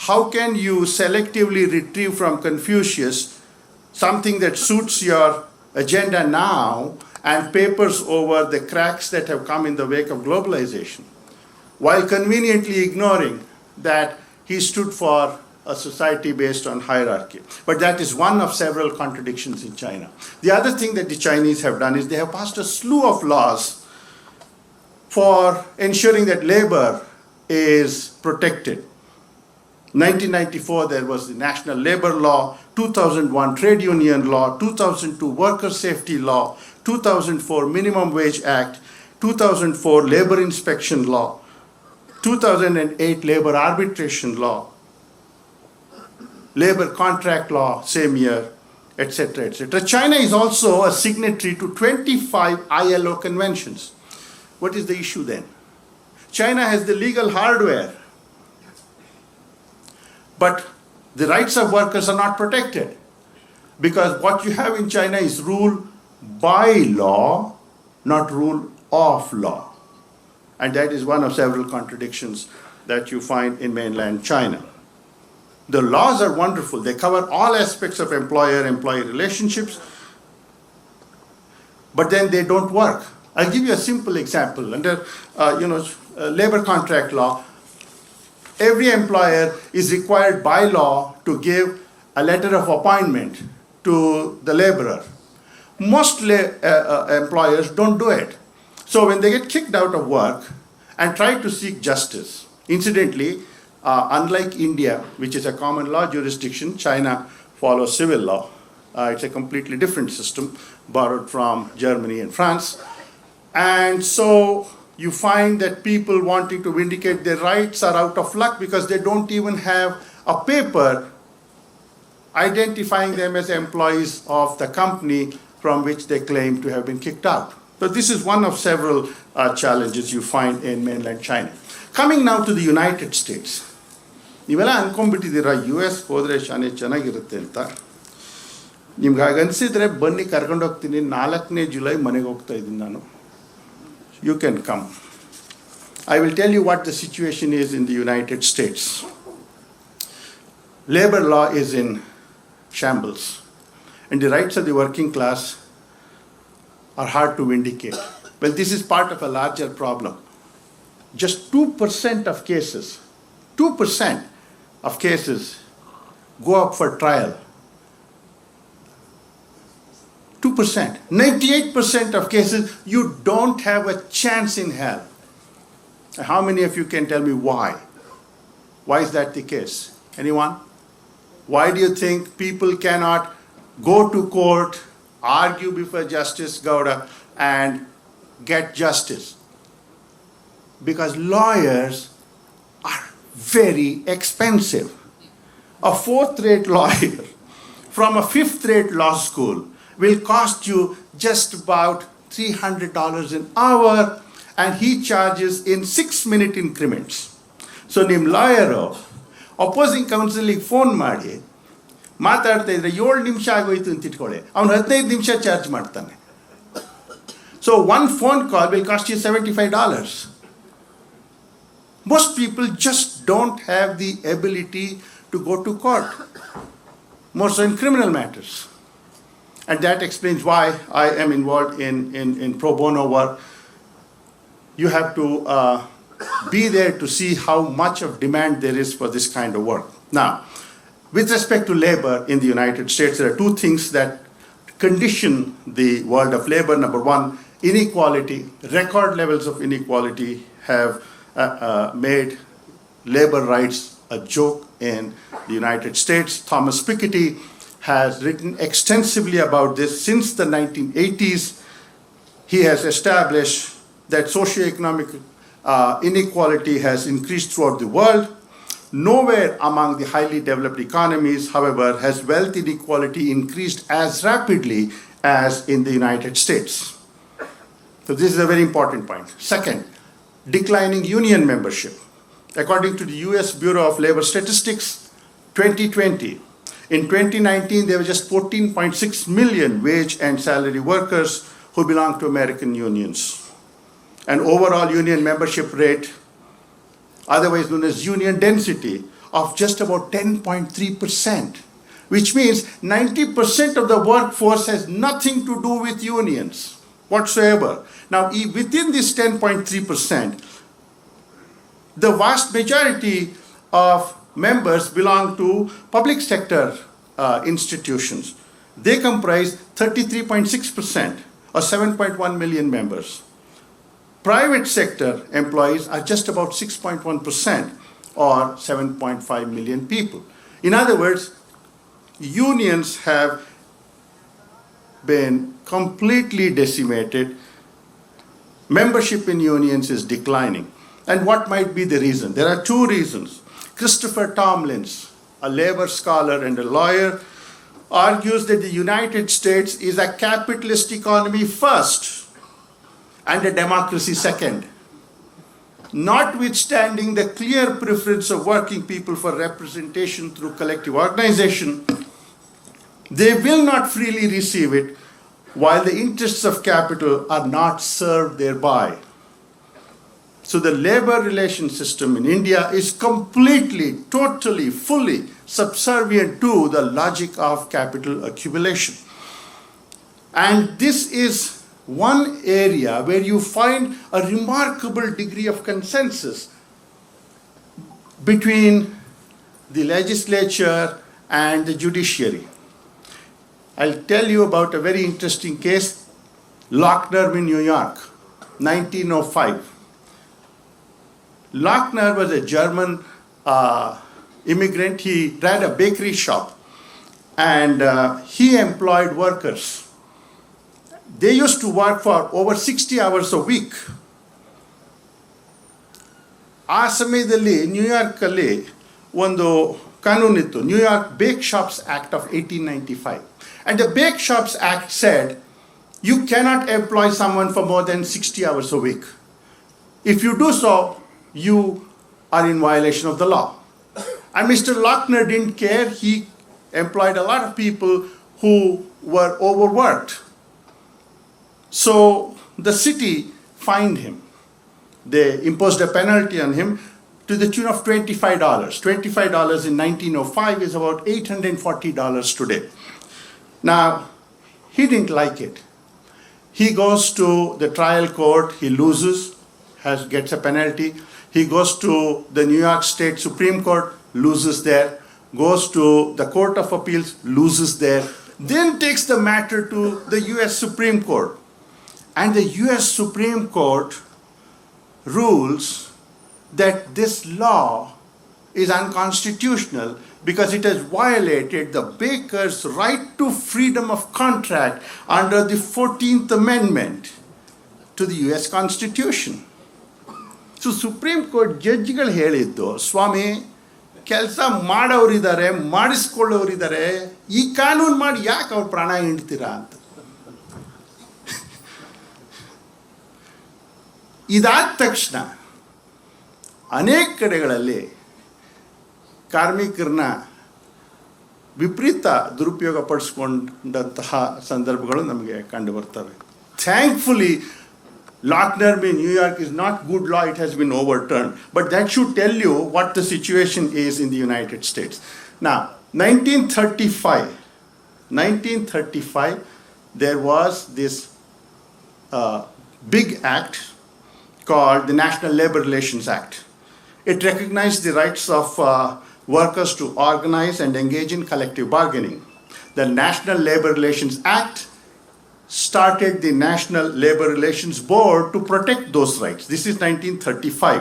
How can you selectively retrieve from Confucius something that suits your agenda now and papers over the cracks that have come in the wake of globalization, while conveniently ignoring that he stood for a society based on hierarchy? But that is one of several contradictions in China. The other thing that the Chinese have done is they have passed a slew of laws for ensuring that labor is protected. 1994 there was the National Labor Law, 2001 Trade Union Law, 2002 Worker Safety Law, 2004 Minimum Wage Act, 2004 Labor Inspection Law, 2008 Labor Arbitration Law, Labor Contract Law same year, etc., etc. China is also a signatory to 25 ILO conventions. What is the issue then? China has the legal hardware, but the rights of workers are not protected, because what you have in China is rule by law, not rule of law. And that is one of several contradictions that you find in mainland China. The laws are wonderful. They cover all aspects of employer-employee relationships, but then they don't work. I'll give you a simple example. Under labor contract law, every employer is required by law to give a letter of appointment to the laborer. Most employers don't do it. So when they get kicked out of work and try to seek justice, incidentally, unlike India, which is a common law jurisdiction, China follows civil law. It's a completely different system, borrowed from Germany and France. And so you find that people wanting to vindicate their rights are out of luck because they don't even have a paper identifying them as employees of the company from which they claim to have been kicked out. So this is one of several challenges you find in mainland China. Coming now to the United States. ನೀವೆಲ್ಲ ಅನ್ಕೊಂಡ್ಬಿಟ್ಟಿದ್ದೀರಾ U S ಹೋದರೆ ಶಾನೆ ಚೆನ್ನಾಗಿರುತ್ತೆ ಅಂತ. ನಿಮ್ಗೆ ಹಾಗೆ ಅನಿಸಿದರೆ ಬನ್ನಿ ಕರ್ಕೊಂಡೋಗ್ತೀನಿ. 4ನೇ July ಮನೆಗೆ ಹೋಗ್ತಾ ಇದ್ದೀನಿ ನಾನು. You can come. I will tell you what the situation is in the United States. Labor law is in shambles, and the rights of the working class are hard to vindicate. Well, this is part of a larger problem. Just 2% of cases, 2% of cases go up for trial. 2%. 98% of cases, you don't have a chance in hell. How many of you can tell me why? Why is that the case? Anyone? Why do you think people cannot go to court, argue before Justice Gowda, and get justice? Because lawyers are very expensive. A 4th-rate lawyer from a 5th-rate law school will cost you just about $300 an hour, and he charges in 6-minute increments. So ನಿಮ್ಮ lawyer opposing ಕೌನ್ಸಿಲಿಗೆ phone ಮಾಡಿ ಮಾತಾಡ್ತಾ ಇದ್ರೆ 7 ನಿಮಿಷ ಆಗೋಯ್ತು ಅಂತ ಇಟ್ಕೊಳ್ಳಿ, ಅವನು 15 ನಿಮಿಷ ಚಾರ್ಜ್ ಮಾಡ್ತಾನೆ. So one phone call will cost you $75. Most people just don't have the ability to go to court, more so in criminal matters. And that explains why I am involved in pro bono work. You have to be there to see how much of demand there is for this kind of work. Now, with respect to labor in the United States, there are 2 things that condition the world of labor. Number 1, inequality. Record levels of inequality have made labor rights a joke in the United States. Thomas Piketty has written extensively about this since the 1980s. He has established that socioeconomic inequality has increased throughout the world. Nowhere among the highly developed economies, however, has wealth inequality increased as rapidly as in the United States. So this is a very important point. Second, declining union membership. According to the US Bureau of Labor Statistics, 2020, in 2019, there were just 14.6 million wage and salary workers who belong to American unions. An overall union membership rate, otherwise known as union density, of just about 10.3%, which means 90% of the workforce has nothing to do with unions whatsoever. Now, within this 10.3%, the vast majority of members belong to public sector institutions. They comprise 33.6%, or 7.1 million members. Private sector employees are just about 6.1%, or 7.5 million people. In other words, unions have been completely decimated. Membership in unions is declining. And what might be the reason? There are 2 reasons. Christopher Tomlins, a labor scholar and a lawyer, argues that the United States is a capitalist economy first and a democracy second. Notwithstanding the clear preference of working people for representation through collective organization, they will not freely receive it while the interests of capital are not served thereby. So the labor relation system in India is completely, totally, fully subservient to the logic of capital accumulation. And this is one area where you find a remarkable degree of consensus between the legislature and the judiciary. I'll tell you about a very interesting case, Lochner in New York, 1905. Lochner was a German immigrant. He ran a bakery shop and he employed workers. They used to work for over 60 hours a week. ಆ ಸಮಯದಲ್ಲಿ ನ್ಯೂಯಾರ್ಕಲ್ಲಿ ಒಂದು ಕಾನೂನಿತ್ತು, New York ಬೇಕ್ shops act of 1895. And the Bake Shops Act said you cannot employ someone for more than 60 hours a week. If you do so, you are in violation of the law. And Mr. Lochner didn't care. He employed a lot of people who were overworked. So the city fined him. They imposed a penalty on him to the tune of $25. $25 in 1905 is about $840 today. Now, he didn't like it. He goes to the trial court, he loses, gets a penalty. He goes to the New York State Supreme Court, loses there. Goes to the Court of Appeals, loses there. Then takes the matter to the US Supreme Court. And the US Supreme Court rules that this law is unconstitutional because it has violated the baker's right to freedom of contract under the 14th Amendment to the US Constitution. So Supreme Court ಜಡ್ಜ್ಗಳು ಹೇಳಿದ್ದು, ಸ್ವಾಮಿ ಕೆಲಸ ಮಾಡೋರಿದ್ದಾರೆ, ಮಾಡಿಸ್ಕೊಳ್ಳೋರಿದ್ದಾರೆ, ಈ ಕಾನೂನು ಮಾಡಿ ಯಾಕೆ ಅವ್ರ ಪ್ರಾಣ ಹಿಂಡ್ತೀರಾ ಅಂತ. ಇದಾದ ತಕ್ಷಣ ಅನೇಕ ಕಡೆಗಳಲ್ಲಿ ಕಾರ್ಮಿಕರನ್ನ ವಿಪರೀತ ದುರುಪಯೋಗ ಪಡಿಸ್ಕೊಂಡಂತಹ ಸಂದರ್ಭಗಳು ನಮಗೆ ಕಂಡು ಬರ್ತವೆ. Thankfully Lochner in New York is not good law, it has been overturned. But that should tell you what the situation is in the United States. Now, 1935, there was this big act called the National Labor Relations Act. It recognized the rights of workers to organize and engage in collective bargaining. The National Labor Relations Act started the National Labor Relations Board to protect those rights. This is 1935.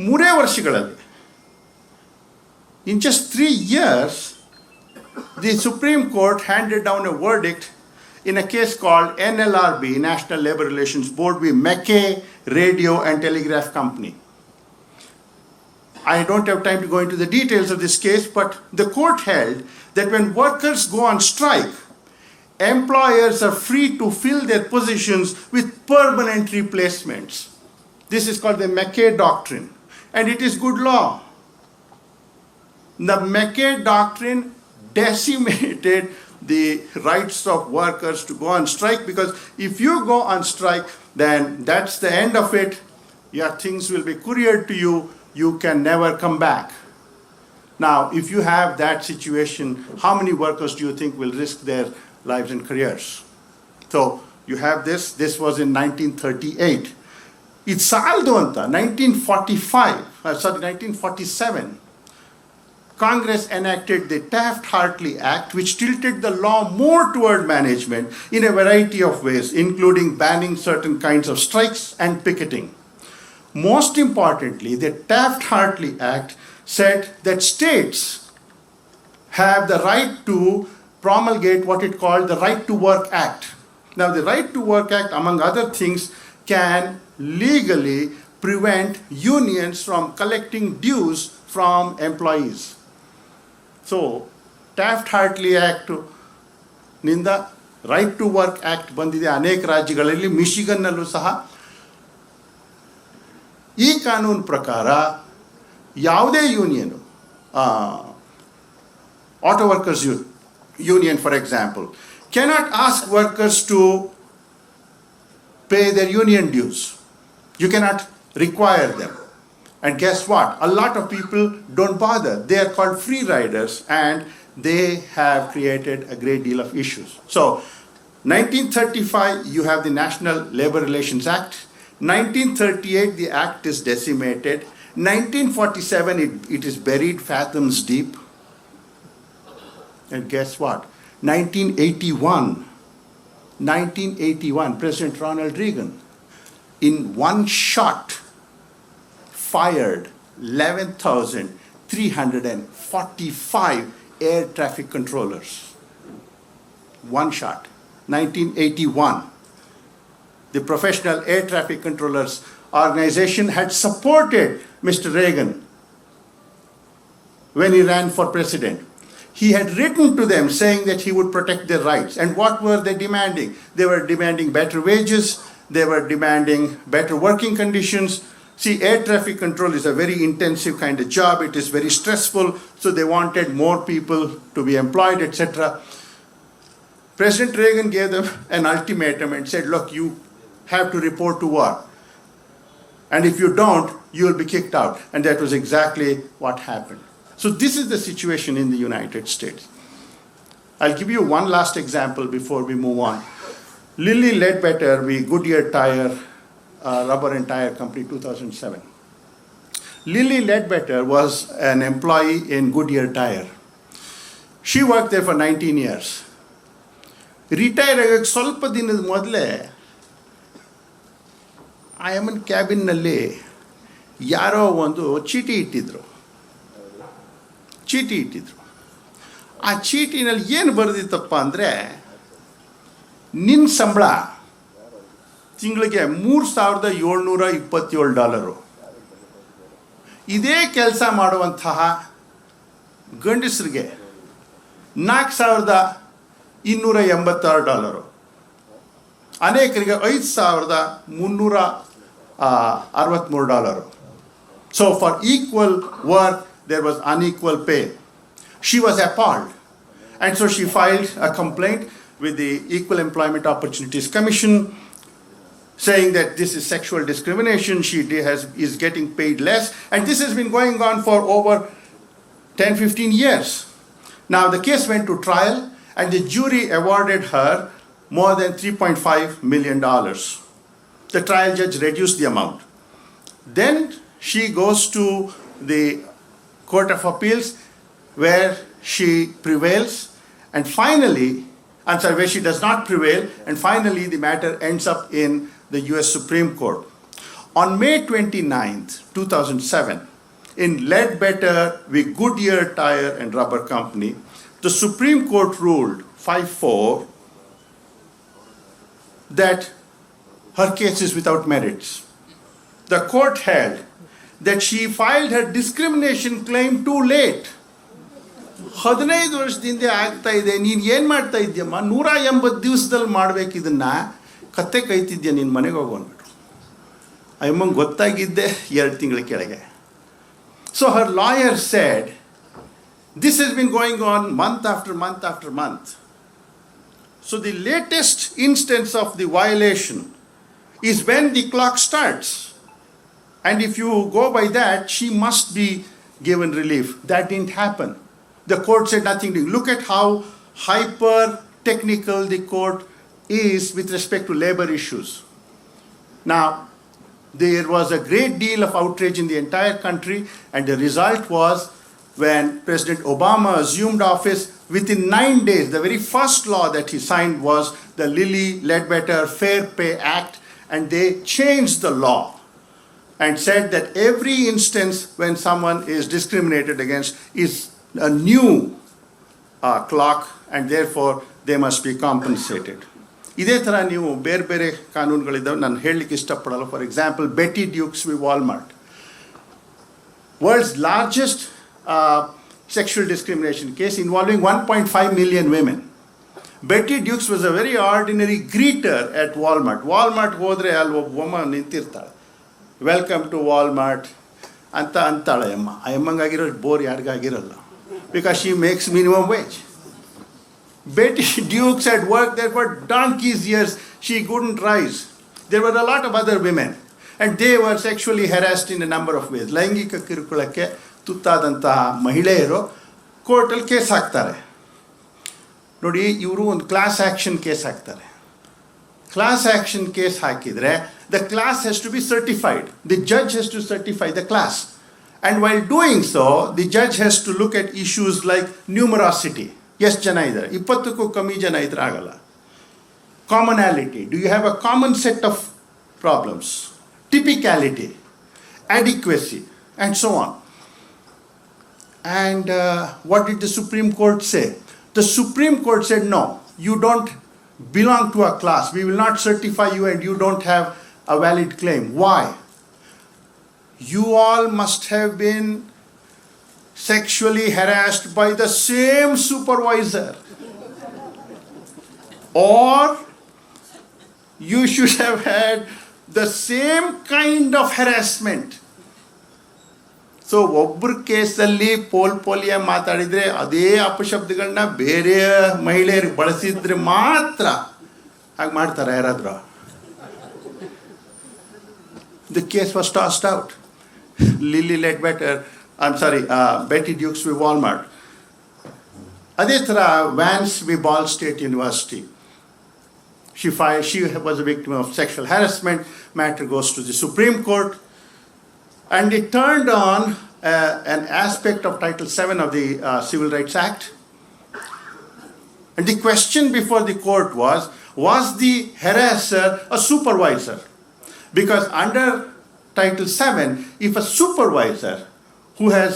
ಮೂರೇ ವರ್ಷಗಳಲ್ಲಿ, in just 3 years, the Supreme Court handed down a verdict in a case called NLRB, National Labor Relations Board, with McKay Radio and Telegraph Company. I don't have time to go into the details of this case, but the court held that when workers go on strike, employers are free to fill their positions with permanent replacements. This is called the McKay Doctrine, and it is good law. The McKay Doctrine decimated the rights of workers to go on strike, because if you go on strike, then that's the end of it. Your things will be couriered to you. You can never come back. Now, if you have that situation, how many workers do you think will risk their lives and careers? So you have this was in 1938. It's saldo anta 1947. Congress enacted the Taft-Hartley Act, which tilted the law more toward management in a variety of ways, including banning certain kinds of strikes and picketing. Most importantly, the Taft-Hartley Act said that states have the right to promulgate what it called the Right to Work Act. Now, the Right to Work Act, among other things, can legally prevent unions from collecting dues from employees. So, Taft-Hartley Act ನಿಂದ right to work act ಬಂದಿದೆ ಅನೇಕ ರಾಜ್ಯಗಳಲ್ಲಿ, ಮಿಶಿಗನ್ನಲ್ಲೂ ಸಹ. ಈ ಕಾನೂನು ಪ್ರಕಾರ ಯಾವುದೇ union, auto workers union, for example, cannot ask workers to pay their union dues. You cannot require them. And guess what? A lot of people don't bother. They are called free riders, and they have created a great deal of issues. So 1935, you have the National Labor Relations Act. 1938, the act is decimated. 1947, it is buried fathoms deep. And guess what? 1981, President Ronald Reagan, in one shot, fired 11,345 air traffic controllers. One shot. 1981. The Professional Air Traffic Controllers Organization had supported Mr. Reagan when he ran for president. He had written to them saying that he would protect their rights. And what were they demanding? They were demanding better wages, they were demanding better working conditions. See, air traffic control is a very intensive kind of job. It is very stressful, so they wanted more people to be employed, etc. President Reagan gave them an ultimatum and said, look, you have to report to war. And if you don't, you will be kicked out. And that was exactly what happened. So this is the situation in the United States. I'll give you one last example before we move on. Lilly Ledbetter, the Goodyear tire, rubber and tire company, 2007. Lilly Ledbetter was an employee in Goodyear Tire. She worked there for 19 years. Retire ಆಗೋಕ್ಕೆ ಸ್ವಲ್ಪ ದಿನದ ಮೊದಲೇ ಆ ಎಮ್ಮನ ಕ್ಯಾಬಿನ್ನಲ್ಲಿ ಯಾರೋ ಒಂದು ಚೀಟಿ ಇಟ್ಟಿದ್ರು. ಆ ಚೀಟಿನಲ್ಲಿ ಏನು ಬರೆದಿತ್ತಪ್ಪ ಅಂದರೆ, ನಿನ್ನ ಸಂಬಳ ತಿಂಗಳಿಗೆ $3,727. ಇದೇ ಕೆಲಸ ಮಾಡುವಂತಹ ಗಂಡಸರಿಗೆ $4,286. ಅನೇಕರಿಗೆ $5,363. So for equal work, there was unequal pay. She was appalled. And so she filed a complaint with the Equal Employment Opportunities Commission saying that this is sexual discrimination. She is getting paid less. And this has been going on for over 10-15 years. Now the case went to trial, and the jury awarded her more than $3.5 million. The trial judge reduced the amount. Then she goes to the Court of Appeals, where she prevails, and finally, where she does not prevail, and finally the matter ends up in the US Supreme Court. On May 29th, 2007, in Ledbetter v. Goodyear Tire and Rubber Company, the Supreme Court ruled 5-4 that her case is without merits. The court held that she filed her discrimination claim too late. 15 ವರ್ಷದಿಂದ ಆಗ್ತಾ ಇದೆ, ನೀನು ಏನು ಮಾಡ್ತಾ ಇದ್ದೀಯಮ್ಮ? 180 ದಿವಸದಲ್ಲಿ ಮಾಡಬೇಕು ಇದನ್ನ, ಕತ್ತೆ ಕೈತಿದ್ಯಾ, ನಿನ್ನ ಮನೆಗೆ ಹೋಗ್ಬಿಟ್ರು. ಅಮ್ಮಂಗೆ ಗೊತ್ತಾಗಿದ್ದೆ 2 ತಿಂಗಳ ಕೆಳಗೆ. So her lawyer said, this has been going on month after month after month. So the latest instance of the violation is when the clock starts. And if you go by that, she must be given relief. That didn't happen. The court said nothing. Look at how hyper-technical the court is with respect to labor issues. Now, there was a great deal of outrage in the entire country, and the result was when President Obama assumed office, within 9 days, the very first law that he signed was the Lilly Ledbetter Fair Pay Act, and they changed the law and said that every instance when someone is discriminated against is a new clock, and therefore they must be compensated. ಇದೇ ಥರ ನೀವು ಬೇರೆ ಬೇರೆ ಕಾನೂನುಗಳಿದ್ದಾವೆ, ನಾನು ಹೇಳಲಿಕ್ಕೆ ಇಷ್ಟಪಡಲ್ಲ. For example, Betty Dukes v Walmart, world's largest sexual discrimination case involving 1.5 million women. Betty Dukes was a very ordinary greeter at Walmart. Walmart ಹೋದರೆ ಅಲ್ಲಿ ಒಬ್ಬ woman ನಿಂತಿರ್ತಾಳೆ, ವೆಲ್ಕಮ್ ಟು ವಾಲ್ಮಾರ್ಟ್ ಅಂತ ಅಂತಾಳೆ ಅಮ್ಮ. ಆ ಅಮ್ಮಂಗಾಗಿರೋ ಬೋರ್ ಯಾರಿಗಾಗಿರಲ್ಲ, because she makes minimum wage. Betty Dukes had worked there for donkey's years. She couldn't rise. There were a lot of other women. and they were sexually harassed in a number of ways. ಲೈಂಗಿಕ ಕಿರುಕುಳಕ್ಕೆ ತುತ್ತಾದಂತಹ ಮಹಿಳೆಯರು ಕೋರ್ಟಲ್ಲಿ case ಹಾಕ್ತಾರೆ. ನೋಡಿ, ಇವರು ಒಂದು class action case ಹಾಕ್ತಾರೆ. Class action case ಹಾಕಿದರೆ the class has to be certified. The judge has to certify the class. And while doing so, the judge has to look at issues like numerosity. ಎಷ್ಟು ಜನ ಇದ್ದಾರೆ, 20ಕ್ಕೂ ಕಮ್ಮಿ ಜನ ಇದ್ರೆ ಆಗಲ್ಲ. Commonality. Do you have a common set of problems? Typicality, adequacy, and so on. And what did the Supreme Court say? The Supreme Court said, no, you don't belong to a class. We will not certify you and you don't have a valid claim. Why? You all must have been sexually harassed by the same supervisor. Or you should have had the same kind of harassment. So ಒಬ್ಬರ ಕೇಸಲ್ಲಿ polio ಮಾತಾಡಿದರೆ ಅದೇ ಅಪಶಬ್ದಗಳನ್ನ ಬೇರೆ ಮಹಿಳೆಯರಿಗೆ ಬಳಸಿದ್ರೆ ಮಾತ್ರ ಹಾಗೆ ಮಾಡ್ತಾರೆ ಯಾರಾದರೂ. The case was tossed out. Lily Ledbetter, Betty Dukes v. Walmart. ಅದೇ ಥರ Vance v Ball State University. She was a victim of sexual harassment. Matter goes to the Supreme Court. And it turned on an aspect of Title VII of the Civil Rights Act. And the question before the court was the harasser a supervisor? Because under Title VII, if a supervisor who has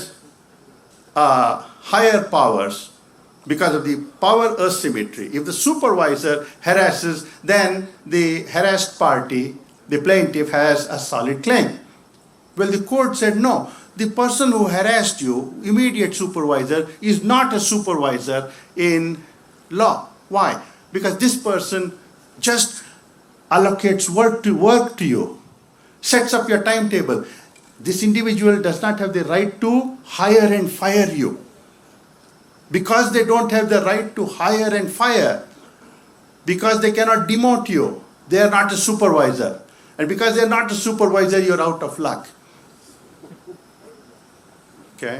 higher powers, because of the power asymmetry, if the supervisor harasses, then the harassed party, the plaintiff, has a solid claim. Well, the court said no. The person who harassed you, immediate supervisor, is not a supervisor in law. Why? Because this person just allocates work to you, sets up your timetable. This individual does not have the right to hire and fire you. Because they don't have the right to hire and fire, because they cannot demote you, they are not a supervisor. And because they are not a supervisor, you are out of luck. Okay?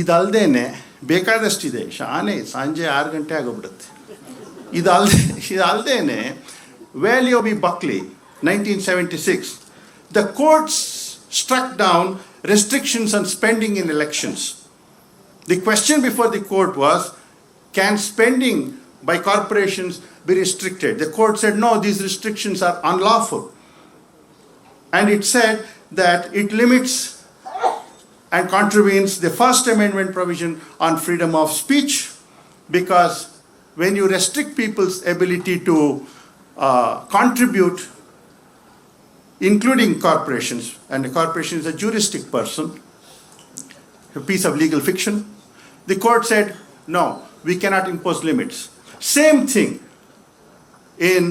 ಇದಲ್ದೇನೆ ಬೇಕಾದಷ್ಟಿದೆ. ಶಾನೆ ಸಂಜೆ 6 ಗಂಟೆ ಆಗೋಗ್ಬಿಡುತ್ತೆ. ಇದಲ್ದೇನೆ value B ಬಕ್ಲಿ 1976, the courts struck down restrictions on spending in elections. The question before the court was, can spending by corporations be restricted? The court said no, these restrictions are unlawful. And it said that it limits and contravenes the First Amendment provision on freedom of speech, because when you restrict people's ability to contribute, including corporations, and a corporation is a juristic person, a piece of legal fiction, the court said, no, we cannot impose limits. Same thing in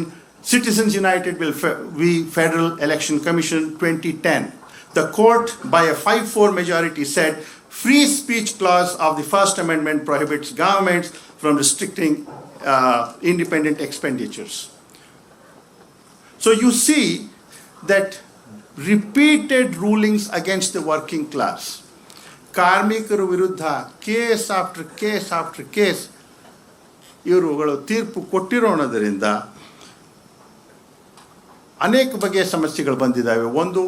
Citizens United v. Federal Election Commission 2010. The court, by a 5-4 majority, said free speech clause of the First Amendment prohibits governments from restricting independent expenditures. So you see that repeated rulings against the working class, ಕಾರ್ಮಿಕರ ವಿರುದ್ಧ case after case after case ಇವರುಗಳು ತೀರ್ಪು ಕೊಟ್ಟಿರೋಣದರಿಂದ ಅನೇಕ ಬಗೆಯ ಸಮಸ್ಯೆಗಳು ಬಂದಿದ್ದಾವೆ. ಒಂದು,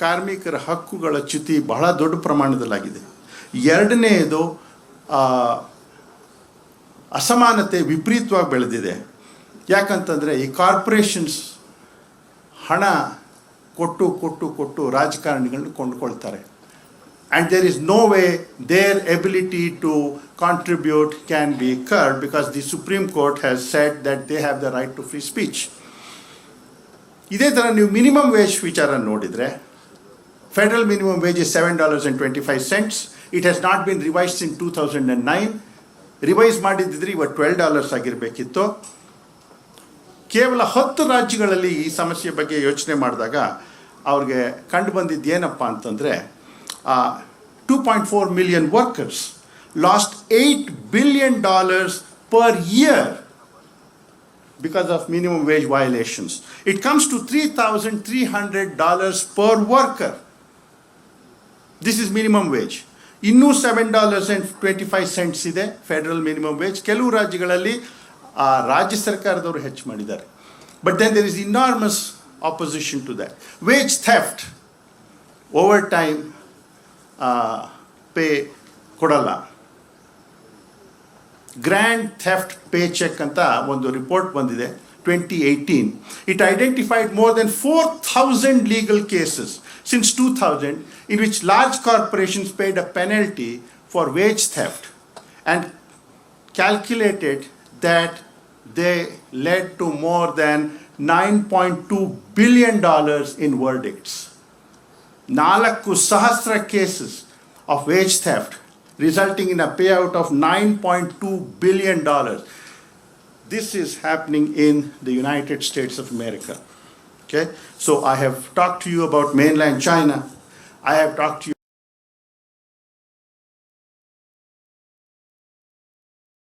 ಕಾರ್ಮಿಕರ ಹಕ್ಕುಗಳ ಚ್ಯುತಿ ಬಹಳ ದೊಡ್ಡ ಪ್ರಮಾಣದಲ್ಲಾಗಿದೆ. ಎರಡನೆಯದು, ಅಸಮಾನತೆ ವಿಪರೀತವಾಗಿ ಬೆಳೆದಿದೆ. ಯಾಕಂತಂದರೆ ಈ ಕಾರ್ಪೊರೇಷನ್ಸ್ ಹಣ ಕೊಟ್ಟು ಕೊಟ್ಟು ಕೊಟ್ಟು ರಾಜಕಾರಣಿಗಳನ್ನ ಕೊಂಡ್ಕೊಳ್ತಾರೆ. And there is no way their ability to contribute can be curbed, because the Supreme Court has said that they have the right to free speech. ಇದೇ ಥರ ನೀವು ಮಿನಿಮಮ್ ವೇಜ್ ವಿಚಾರ ನೋಡಿದರೆ, federal minimum wage is $7.25. It has not been revised in 2009. Revise ಮಾಡಿದ್ದಿದ್ರೆ ಇವತ್ತು $12 ಆಗಿರಬೇಕಿತ್ತು. ಕೇವಲ 10 ರಾಜ್ಯಗಳಲ್ಲಿ ಈ ಸಮಸ್ಯೆ ಬಗ್ಗೆ ಯೋಚನೆ ಮಾಡಿದಾಗ ಅವ್ರಿಗೆ ಕಂಡು ಬಂದಿದ್ದು ಏನಪ್ಪ ಅಂತಂದರೆ, 2.4 million workers lost $8 billion per year because of minimum wage violations. It comes to $3,300 per worker. This is minimum wage. ಇನ್ನೂ $7.25 ಇದೆ ಫೆಡರಲ್ ಮಿನಿಮಮ್ ವೇಜ್. ಕೆಲವು ರಾಜ್ಯಗಳಲ್ಲಿ ರಾಜ್ಯ ಸರ್ಕಾರದವರು ಹೆಚ್ಚು ಮಾಡಿದ್ದಾರೆ. But then there is enormous opposition to that. Wage theft, overtime pay ಕೊಡಲ್ಲ. Grand theft paycheck ಅಂತ ಒಂದು ರಿಪೋರ್ಟ್ ಬಂದಿದೆ 2018. It identified more than 4,000 legal cases since 2000 in which large corporations paid a penalty for wage theft and calculated that they led to more than $9.2 billion in verdicts. 4,000 cases of wage theft resulting in a payout of $9.2 billion. This is happening in the United States of America. Okay? So I have talked to you about mainland China. I have talked to you